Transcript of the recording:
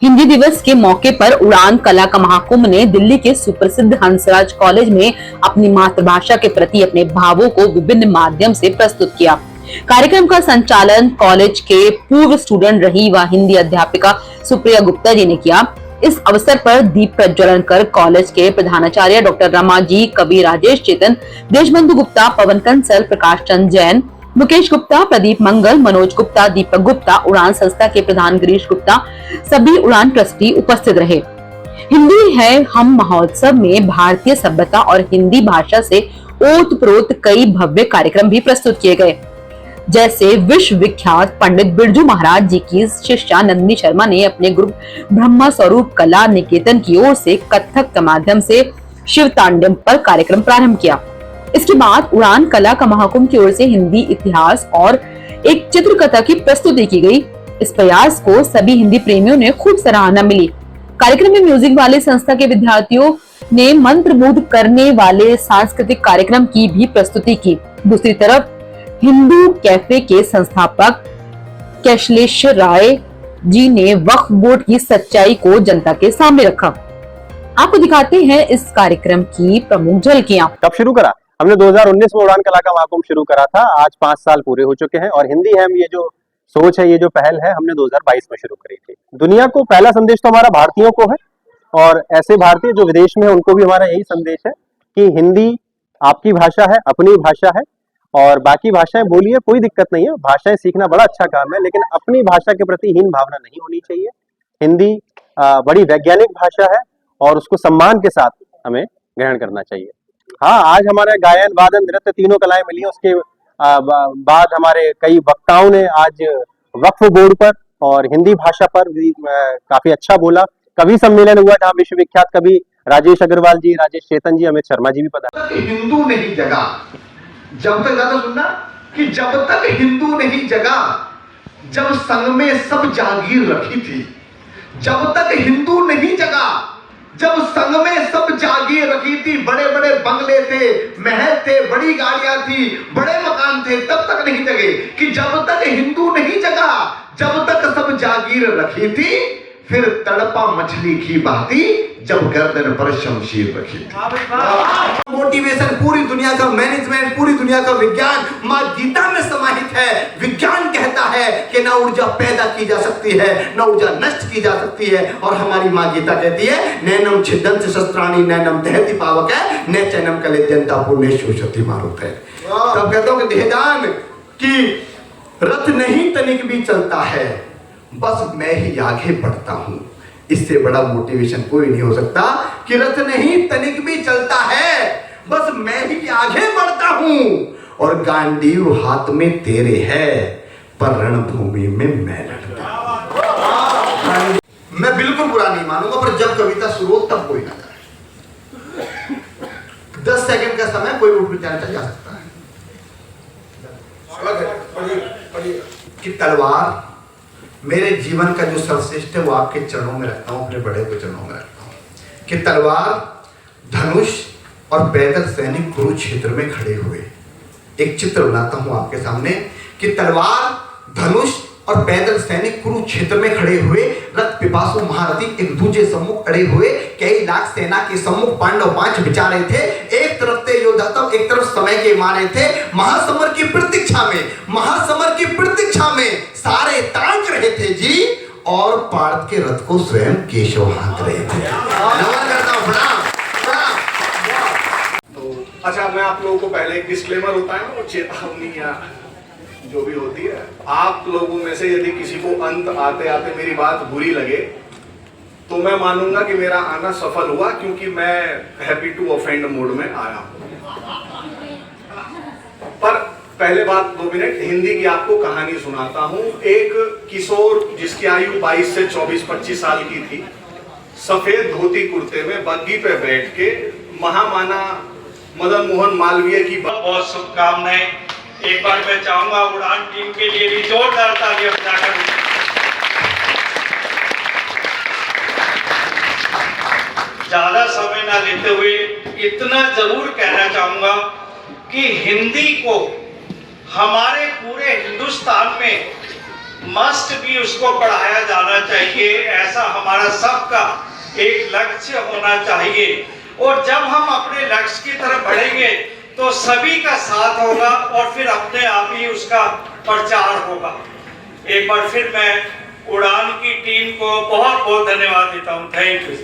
हिंदी दिवस के मौके पर उड़ान कला का महाकुंभ ने दिल्ली के सुप्रसिद्ध हंसराज कॉलेज में अपनी मातृभाषा के प्रति अपने भावों को विभिन्न माध्यम से प्रस्तुत किया। कार्यक्रम का संचालन कॉलेज के पूर्व स्टूडेंट रही व हिंदी अध्यापिका सुप्रिया गुप्ता जी ने किया। इस अवसर पर दीप प्रज्वलन कर कॉलेज के प्रधानाचार्य डॉक्टर रमा जी, कवि राजेश चेतन, देशबंधु गुप्ता, पवन कंसल, प्रकाश चंद जैन, मुकेश गुप्ता, प्रदीप मंगल, मनोज गुप्ता, दीपक गुप्ता, उड़ान संस्था के प्रधान गिरीश गुप्ता, सभी उड़ान ट्रस्टी उपस्थित रहे। हिंदी है हम महोत्सव में भारतीय सभ्यता और हिंदी भाषा से ओतप्रोत कई भव्य कार्यक्रम भी प्रस्तुत किए गए, जैसे विश्व विख्यात पंडित बिरजू महाराज जी की शिष्या नंदिनी शर्मा ने अपने ग्रुप ब्रह्म स्वरूप कला निकेतन की ओर से कथक के माध्यम से शिव तांडव पर कार्यक्रम प्रारंभ किया। इसके बाद उड़ान कला का महाकुंभ की ओर से हिंदी इतिहास और एक चित्रकथा की प्रस्तुति की गई। इस प्रयास को सभी हिंदी प्रेमियों ने खूब सराहना मिली। कार्यक्रम में म्यूजिक वाले संस्था के विद्यार्थियों ने मंत्रमुग्ध करने वाले सांस्कृतिक कार्यक्रम की भी प्रस्तुति की। दूसरी तरफ हिंदू कैफे के संस्थापक कैशलेश्वर राय जी ने वक्फ बोर्ड की सच्चाई को जनता के सामने रखा। आपको दिखाते हैं इस कार्यक्रम की प्रमुख झलकियां। कब शुरू करा? हमने 2019 में उड़ान कला का महाकुंभ शुरू करा था। आज 5 साल पूरे हो चुके हैं और हिंदी है हम ये जो सोच है, ये जो पहल है, हमने 2022 में शुरू करी थी। दुनिया को पहला संदेश तो हमारा भारतीयों को है और ऐसे भारतीय जो विदेश में है उनको भी हमारा यही संदेश है कि हिंदी आपकी भाषा है, अपनी भाषा है और बाकी भाषाएं बोलिए, कोई दिक्कत नहीं है। भाषाएं सीखना बड़ा अच्छा काम है, लेकिन अपनी भाषा के प्रति हीन भावना नहीं होनी चाहिए। हिंदी बड़ी वैज्ञानिक भाषा है और उसको सम्मान के साथ हमें ग्रहण करना चाहिए। हाँ, आज हमारे गायन, वादन, नृत्य तीनों कलाएं मिली। उसके बाद हमारे कई वक्ताओं ने आज वक्फ बोर्ड पर और हिंदी भाषा पर भी काफी अच्छा बोला। कवि सम्मेलन हुआ जहाँ विश्व विख्यात कवि राजेश अग्रवाल जी, राजेश चेतन जी, अमित शर्मा जी भी पधारे। हिंदू नहीं जगा, जब तक ज्यादा सुनना कि जब तक हिंदू नहीं जगा, जब संग में सब जागीर रखी थी। जब तक हिंदू नहीं जगा, जब संग में सब जागीर रखी थी। बड़े बड़े बंगले थे, महल थे, बड़ी गाड़ियां थी, बड़े मकान थे, तब तक नहीं जगे कि जब तक हिंदू नहीं जगा, जब तक सब जागीर रखी थी। फिर तड़पा मछली की भांति जब गर्दन पर शमशीर रखी थी। मोटिवेशन, पूरी दुनिया का मैनेजमेंट, पूरी दुनिया का विज्ञान मां गीता में समाहित है। विज्ञान कहता है कि ना ऊर्जा पैदा की जा सकती है, ना ऊर्जा नष्ट की जा सकती है। और हमारी मां गीता कहती है, नैनम छिदंत शस्त्राणि नैनम दहति पावक है, न चैनम कलेद्यंता पुण्य शोषति मारुत है। तब कहता हूं कि देहदान की रथ नहीं तनिक भी चलता है, बस मैं ही आगे बढ़ता हूं। इससे बड़ा मोटिवेशन कोई नहीं हो सकता कि रथ नहीं तनिक भी चलता है, बस मैं ही आगे बढ़ता हूं। और गांडीव हाथ में तेरे है, पर रणभूमि में मैं लड़ता हूं। मैं बिल्कुल बुरा नहीं मानूंगा, पर जब कविता शुरू हो तब कोई ना जाए। 10 सेकंड का समय कोई उठ विचार जा सकता है। कि तलवार मेरे जीवन का जो सर्वश्रेष्ठ है वो आपके चरणों में रखता हूं, अपने बड़े को चरणों में रखता हूं। कि तलवार, धनुष और पैदल सैनिक कुरुक्षेत्र में खड़े हुए। एक चित्र बनाता हूं आपके सामने कि तलवार, धनुष और पैदल सैनिक कुरुक्षेत्र में खड़े हुए। रथ पिपासु महारथी एक दूसरे सम्मुख अड़े हुए। कई लाख सेना के सम्मुख पांडव 5 विचारे थे। एक तरफ थे योद्धा, तब एक तरफ समय के मारे थे। महासमर की प्रतीक्षा में, महासमर की प्रतीक्षा में सारे ताक रहे थे जी। और पार्थ के रथ को स्वयं केशव हाँक रहे थे। नमन करता हूं, प्रणाम। तो अच्छा, मैं आप लोगों को पहले एक डिस्क्लेमर होता है ना, वो चेतावनी या जो भी होती है, आप लोगों में से यदि किसी को अंत आते आते मेरी बात बुरी लगे तो मैं मानूंगा कि मेरा आना सफल हुआ, क्योंकि मैं हैप्पी टू ऑफेंड मोड में आया हूं। पर पहले बात 2 मिनट हिंदी की आपको कहानी सुनाता हूं। एक किशोर जिसकी आयु 22 से 24-25 साल की थी, सफेद धोती कुर्ते में बग्गी पे बैठ के महामाना मदन मोहन मालवीय की बहुत शुभकामनाएं। एक बार मैं चाहूंगा उड़ान टीम के लिए भी जोरदार तालियां बजाकर। ज्यादा समय ना लेते हुए इतना जरूर कहना चाहूंगा कि हिंदी को हमारे पूरे हिंदुस्तान में मस्ट भी उसको पढ़ाया जाना चाहिए। ऐसा हमारा सबका एक लक्ष्य होना चाहिए। और जब हम अपने लक्ष्य की तरफ बढ़ेंगे तो सभी का साथ होगा और फिर अपने आप ही उसका प्रचार होगा। एक बार फिर मैं उड़ान की टीम को बहुत बहुत धन्यवाद देता हूँ। Thank you.